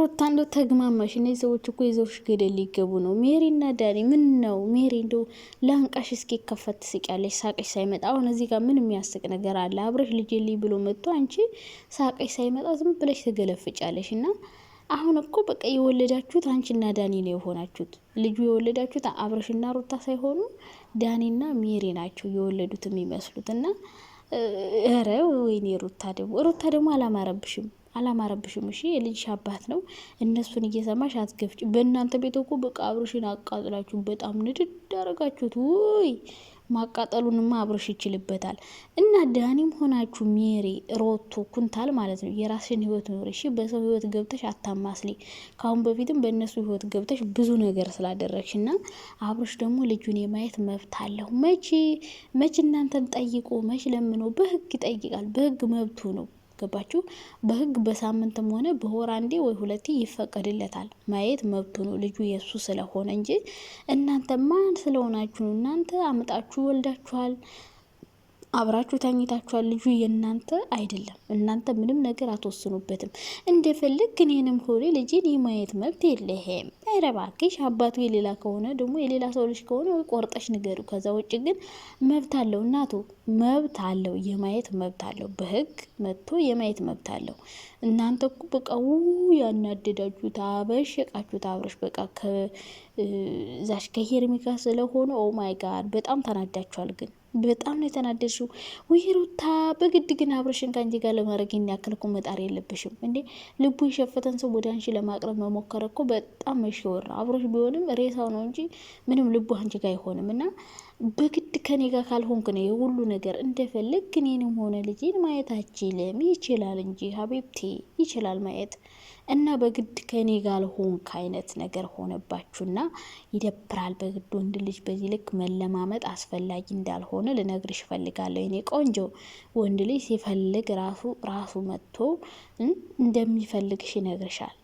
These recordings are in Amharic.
ሩታ እንደው ተግማማሽ። እነዚህ ሰዎች እኮ ይዘውሽ ገደል ሊገቡ ነው። ሜሪና ዳኒ ምን ነው? ሜሪ እንደው ላንቃሽ እስኪ ከፈት ትስቂያለሽ፣ ሳቅሽ ሳይመጣ። አሁን እዚህ ጋር ምን የሚያስቅ ነገር አለ? አብረሽ ልጅ ልይ ብሎ መጥቶ አንቺ ሳቅሽ ሳይመጣ ዝም ብለሽ ትገለፍጫለሽ። እና አሁን እኮ በቃ የወለዳችሁት አንቺና ዳኒ ነው የሆናችሁት። ልጁ የወለዳችሁት አብረሽና ሩታ ሳይሆኑ ዳኒና ሜሪ ናቸው የወለዱት የሚመስሉት። እና ኧረ ወይኔ ሩታ ደግሞ አላማረብሽም። እሺ የልጅሽ አባት ነው። እነሱን እየሰማሽ አትገፍጭ። በእናንተ ቤት እኮ በቃ አብረሽን አቃጥላችሁ በጣም ንድድ አደረጋችሁት። ውይ ማቃጠሉንማ አብረሽ ይችልበታል። እና ዳኒም ሆናችሁ ሜሪ ሮቶ ኩንታል ማለት ነው። የራስሽን ህይወት ኖር። እሺ በሰው ህይወት ገብተሽ አታማስሊ። ካሁን በፊትም በእነሱ ህይወት ገብተሽ ብዙ ነገር ስላደረግሽ እና አብረሽ ደግሞ ልጁን የማየት መብት አለሁ። መች እናንተን ጠይቆ መች ለምኖ በህግ ይጠይቃል። በህግ መብቱ ነው። ገባችሁ? በህግ በሳምንትም ሆነ በወር አንዴ ወይ ሁለቴ ይፈቀድለታል ማየት መብቱ ነው። ልጁ የሱ ስለሆነ እንጂ እናንተ ማን ስለሆናችሁ ነው? እናንተ አምጣችሁ ወልዳችኋል፣ አብራችሁ ተኝታችኋል። ልጁ የእናንተ አይደለም። እናንተ ምንም ነገር አትወስኑበትም። እንደፈለግ ግን ይህንም ሆነ ልጅን የማየት መብት የለህም። ኧረ እባክሽ አባቱ የሌላ ከሆነ ደግሞ የሌላ ሰው ልጅ ከሆነ ወይ ቆርጠሽ ንገሩ። ከዛ ውጭ ግን መብት አለው፣ እናቱ መብት አለው፣ የማየት መብት አለው። በህግ መጥቶ የማየት መብት አለው። እናንተ እኮ በቃ ያናደዳችሁት አበሸቃችሁት። አብረሽ በቃ ከዛሽ ከሄርሚካ ስለሆነ ኦ ማይ ጋድ በጣም ተናዳችኋል። ግን በጣም ነው የተናደድሽው። ወይ ሩታ በግድ ግን አብረሽን ከአንቺ ጋር ለማድረግ ያክል እኮ መጣር የለብሽም እንዴ። ልቡ የሸፈተን ሰው ወደ አንቺ ለማቅረብ መሞከር እኮ በጣም መሸወር ነው። አብረሽ ቢሆንም ሬሳው ነው እንጂ ምንም ልቡ አንቺ ጋር አይሆንም። እና በግድ ከኔ ጋር ካልሆንክ ነው የሁሉ ነገር እንደፈለግ እኔንም ሆነ ልጄን ማየት አችልም። ይችላል እንጂ ሀቢብቴ ይችላል ማየት። እና በግድ ከኔ ጋር ሆንክ አይነት ነገር ሆነባችሁና ይደብራል። በግድ ወንድ ልጅ በዚህ ልክ መለማመጥ አስፈላጊ እንዳልሆነ ልነግርሽ እፈልጋለሁ። እኔ ቆንጆ ወንድ ልጅ ሲፈልግ ራሱ መጥቶ እንደሚፈልግሽ ይነግርሻል።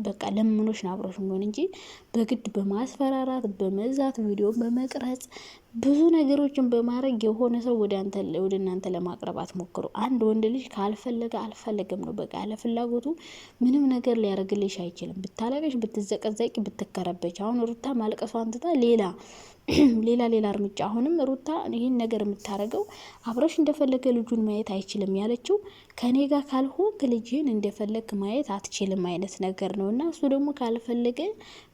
በቃ ለምኖች ነው አብሮሽ የሚሆን እንጂ በግድ በማስፈራራት በመዛት ቪዲዮ በመቅረጽ ብዙ ነገሮችን በማድረግ የሆነ ሰው ወደ እናንተ ለማቅረብ አትሞክሩ። አንድ ወንድ ልጅ ካልፈለገ አልፈለገም ነው በቃ። ያለ ፍላጎቱ ምንም ነገር ሊያደርግልሽ አይችልም። ብታለቅሽ፣ ብትዘቀዘቂ፣ ብትከረበች። አሁን ሩታ ማልቀሷን ትታ ሌላ እርምጃ። አሁንም ሩታ ይህን ነገር የምታደርገው አብረሽ እንደፈለገ ልጁን ማየት አይችልም ያለችው ከኔ ጋር ካልሆንክ ልጅህን እንደፈለግ ማየት አትችልም አይነት ነገር ነው። እና እሱ ደግሞ ካልፈለገ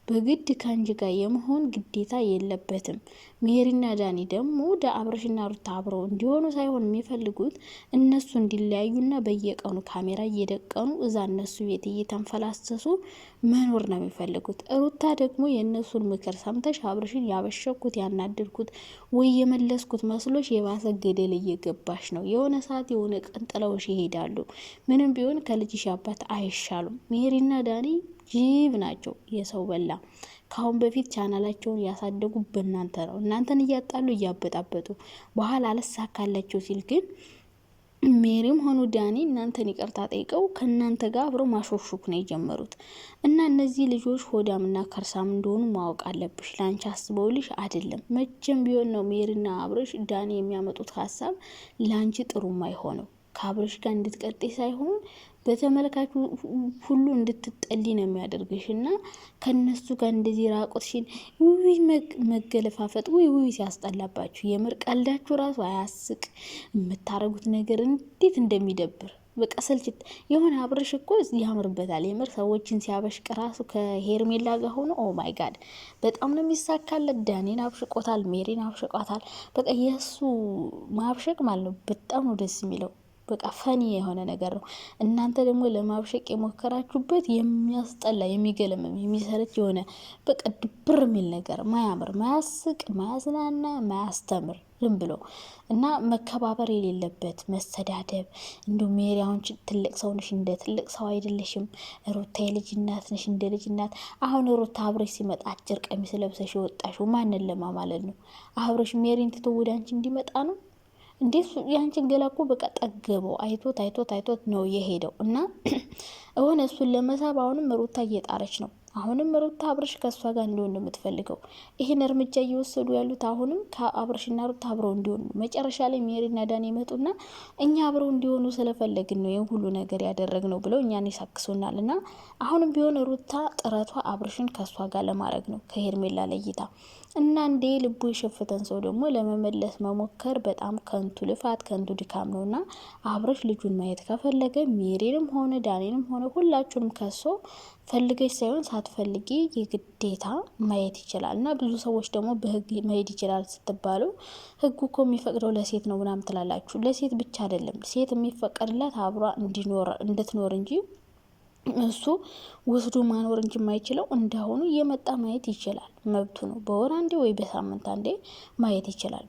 በግድ ከአንቺ ጋር የመሆን ግዴታ የለበትም። ሜሪና ዳኒ ደግሞ አብረሽና ሩታ አብረው እንዲሆኑ ሳይሆን የሚፈልጉት እነሱ እንዲለያዩና በየቀኑ ካሜራ እየደቀኑ እዛ እነሱ ቤት እየተንፈላሰሱ መኖር ነው የሚፈልጉት። ሩታ ደግሞ የእነሱን ምክር ሰምተሽ አብረሽን ያበሸኩት ያናደድኩት ወይ የመለስኩት መስሎሽ የባሰ ገደል እየገባሽ ነው። የሆነ ሰዓት የሆነ ቀን ጥለውሽ ይሄዳሉ። ምንም ቢሆን ከልጅሽ አባት አይሻሉም። ሜሪና ዳኒ ጅብ ናቸው፣ የሰው በላ። ካሁን በፊት ቻናላቸውን ያሳደጉ በእናንተ ነው። እናንተን እያጣሉ እያበጣበጡ በኋላ አልሳካላቸው ሲል ግን ሜሪም ሆኑ ዳኒ እናንተን ይቅርታ ጠይቀው ከእናንተ ጋር አብረው ማሾሹክ ነው የጀመሩት። እና እነዚህ ልጆች ሆዳምና ከርሳም እንደሆኑ ማወቅ አለብሽ። ላንቺ አስበውልሽ አይደለም። መቼም ቢሆን ነው ሜሪና አብረሽ ዳኒ የሚያመጡት ሀሳብ ላንቺ ጥሩም አይሆነው። ከአብረሽ ጋር እንድትቀጤ ሳይሆን በተመልካቹ ሁሉ እንድትጠሊ ነው የሚያደርግሽ። እና ከነሱ ጋር እንደዚህ ራቆትሽን መገለፋፈጥ ሲያስጠላባችሁ፣ የምር ቀልዳችሁ ራሱ አያስቅ። የምታረጉት ነገር እንዴት እንደሚደብር በቃ ስልችት የሆነ። አብረሽ እኮ ያምርበታል የምር ሰዎችን ሲያበሽቅ ራሱ ከሄርሜላ ጋር ሆኖ ኦ ማይ ጋድ በጣም ነው የሚሳካለት። ዳኒን አብሽቆታል፣ ሜሪን አብሽቋታል። በቃ የእሱ ማብሸቅ ማለት ነው በጣም ነው ደስ የሚለው። በቃ ፈኒ የሆነ ነገር ነው። እናንተ ደግሞ ለማብሸቅ የሞከራችሁበት የሚያስጠላ የሚገለምም የሚሰለች የሆነ በቃ ድብር የሚል ነገር ማያምር፣ ማያስቅ፣ ማያዝናና፣ ማያስተምር ዝም ብሎ እና መከባበር የሌለበት መሰዳደብ። እንዲሁ ሜሪ አሁን ትልቅ ሰው ነሽ፣ እንደ ትልቅ ሰው አይደለሽም። ሩታ የልጅ እናት ነሽ፣ እንደ ልጅ እናት። አሁን ሩታ አብረሽ ሲመጣ አጭር ቀሚስ ለብሰሽ የወጣሽው ማንን ለማ ማለት ነው? አብረሽ ሜሪን ትቶ ወደ አንቺ እንዲመጣ ነው እንዴት? ያንቺን ገላ እኮ በቃ ጠገበው። አይቶት ነው የሄደው። እና እሱን ለመሳብ አሁንም ሩታ እየጣረች ነው። አሁንም ሩታ አብርሽ ከእሷ ጋር እንዲሆን ነው የምትፈልገው። ይህን እርምጃ እየወሰዱ ያሉት አሁንም ከአብርሽና ሩታ አብረው እንዲሆኑ፣ መጨረሻ ላይ ሜሪና ዳኒ ይመጡና እኛ አብረው እንዲሆኑ ስለፈለግን ነው ይህን ሁሉ ነገር ያደረግነው ብለው እኛን ይሳክሱናል። እና አሁንም ቢሆን ሩታ ጥረቷ አብርሽን ከእሷ ጋር ለማድረግ ነው ከሄርሜላ ለይታ እና እንዴ ልቡ የሸፈተን ሰው ደግሞ ለመመለስ መሞከር በጣም ከንቱ ልፋት ከንቱ ድካም ነው። እና አብርሽ ልጁን ማየት ከፈለገ ሜሪንም ሆነ ዳኒንም ሆነ ሁላችሁንም ከሶ ፈልገሽ ሳይሆን ሳትፈልጊ የግዴታ ማየት ይችላል። እና ብዙ ሰዎች ደግሞ በህግ መሄድ ይችላል ስትባሉ ህጉ እኮ የሚፈቅደው ለሴት ነው ምናምን ትላላችሁ። ለሴት ብቻ አይደለም፣ ሴት የሚፈቀድላት አብሯ እንድትኖር እንጂ እሱ ወስዶ ማኖር እንጂ የማይችለው እንዳሁኑ እየመጣ ማየት ይችላል። መብቱ ነው። በወር አንዴ ወይ በሳምንት አንዴ ማየት ይችላል።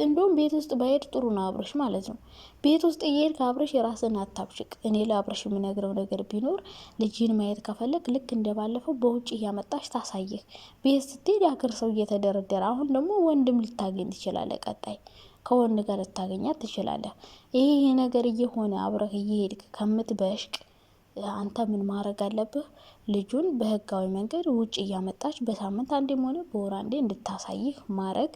እንደውም ቤት ውስጥ ባሄድ ጥሩ ነው አብርሽ ማለት ነው። ቤት ውስጥ እየሄድክ አብርሽ የራስን አታብሽቅ። እኔ ለአብርሽ የምነግረው ነገር ቢኖር ልጅን ማየት ከፈለግ ልክ እንደባለፈው በውጭ እያመጣች ታሳየህ። ቤት ስትሄድ ያገር ሰው እየተደረደረ፣ አሁን ደግሞ ወንድም ልታገኝ ትችላለህ። ቀጣይ ከወንድ ጋር ልታገኛት ትችላለህ። ይሄ ነገር እየሆነ አብረህ እየሄድክ ከምትበሽቅ አንተ ምን ማድረግ አለብህ? ልጁን በህጋዊ መንገድ ውጭ እያመጣች በሳምንት አንዴም ሆነ በወር አንዴ እንድታሳይህ ማድረግ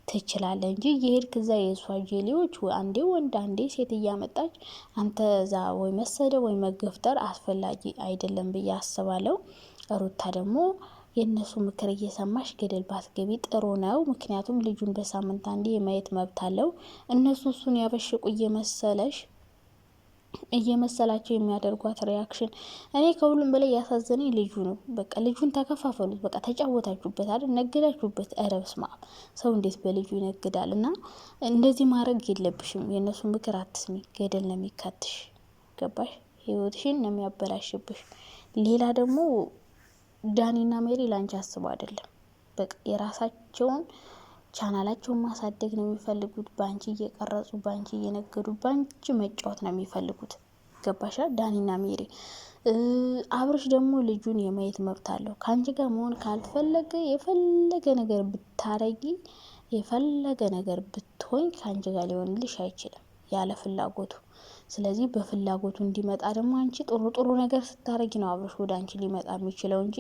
ትችላለህ እንጂ የሄድክ እዛ የእሷ ጄሌዎች አንዴ ወንድ አንዴ ሴት እያመጣች አንተ እዛ ወይ መሰደ ወይ መገፍተር አስፈላጊ አይደለም ብዬ አስባለሁ። ሩታ ደግሞ የእነሱ ምክር እየሰማሽ ገደል ባትገቢ ጥሩ ነው። ምክንያቱም ልጁን በሳምንት አንዴ የማየት መብት አለው። እነሱ እሱን ያበሽቁ እየመሰላቸው የሚያደርጓት ሪያክሽን፣ እኔ ከሁሉም በላይ ያሳዘነኝ ልጁ ነው። በቃ ልጁን ተከፋፈሉት፣ በቃ ተጫወታችሁበት አይደል? ነግዳችሁበት። ኧረ በስመ አብ! ሰው እንዴት በልጁ ይነግዳል? እና እንደዚህ ማድረግ የለብሽም። የእነሱ ምክር አትስሚ፣ ገደል ነው የሚካትሽ። ገባሽ? ህይወትሽን ነው የሚያበላሽብሽ። ሌላ ደግሞ ዳኒና ሜሪ ላንቺ አስቡ አይደለም። በቃ የራሳቸውን ቻናላቸውን ማሳደግ ነው የሚፈልጉት። ባንቺ እየቀረጹ ባንቺ እየነገዱ ባንቺ መጫወት ነው የሚፈልጉት። ገባሻ? ዳኒና ሜሪ። አብርሽ ደግሞ ልጁን የማየት መብት አለው። ከአንቺ ጋር መሆን ካልፈለገ የፈለገ ነገር ብታረጊ የፈለገ ነገር ብትሆኝ ከአንቺ ጋር ሊሆንልሽ አይችልም ያለ ፍላጎቱ። ስለዚህ በፍላጎቱ እንዲመጣ ደግሞ አንቺ ጥሩ ጥሩ ነገር ስታረጊ ነው አብርሽ ወደ አንቺ ሊመጣ የሚችለው እንጂ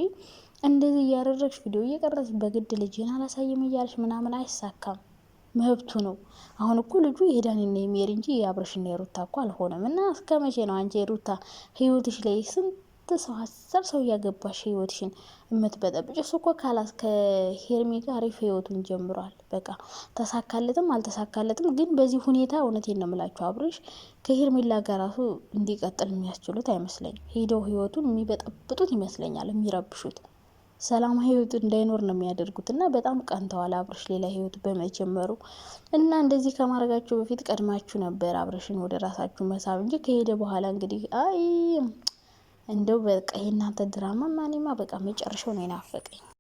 እንደዚህ እያደረግሽ ቪዲዮ እየቀረጽ በግድ ልጅን አላሳይም እያልሽ ምናምን አይሳካም። መብቱ ነው። አሁን እኮ ልጁ የዳኒና የሜሪ እንጂ የአብርሽና የሩታ እኮ አልሆነም። እና እስከ መቼ ነው አንቺ የሩታ ህይወትሽ ላይ ስንት ሰው 10 ሰው እያገባሽ ህይወትሽን የምትበጠብጭ? እሱ እኮ ካላስ ከሄርሜ ጋር አሪፍ ህይወቱን ጀምሯል። በቃ ተሳካለትም አልተሳካለትም፣ ግን በዚህ ሁኔታ እውነቴን ነው የምላችሁ አብርሽ ከሄርሜላ ጋር ራሱ እንዲቀጥል የሚያስችሉት አይመስለኝም። ሄደው ህይወቱን የሚበጠብጡት ይመስለኛል፣ የሚረብሹት ሰላማዊ ህይወት እንዳይኖር ነው የሚያደርጉት። እና በጣም ቀንተዋል አብርሽ ሌላ ህይወት በመጀመሩ። እና እንደዚህ ከማድረጋችሁ በፊት ቀድማችሁ ነበር አብርሽን ወደ ራሳችሁ መሳብ እንጂ ከሄደ በኋላ እንግዲህ እንደው በቃ የእናንተ ድራማ ማኔማ በቃ መጨረሻው ነው የናፈቀኝ።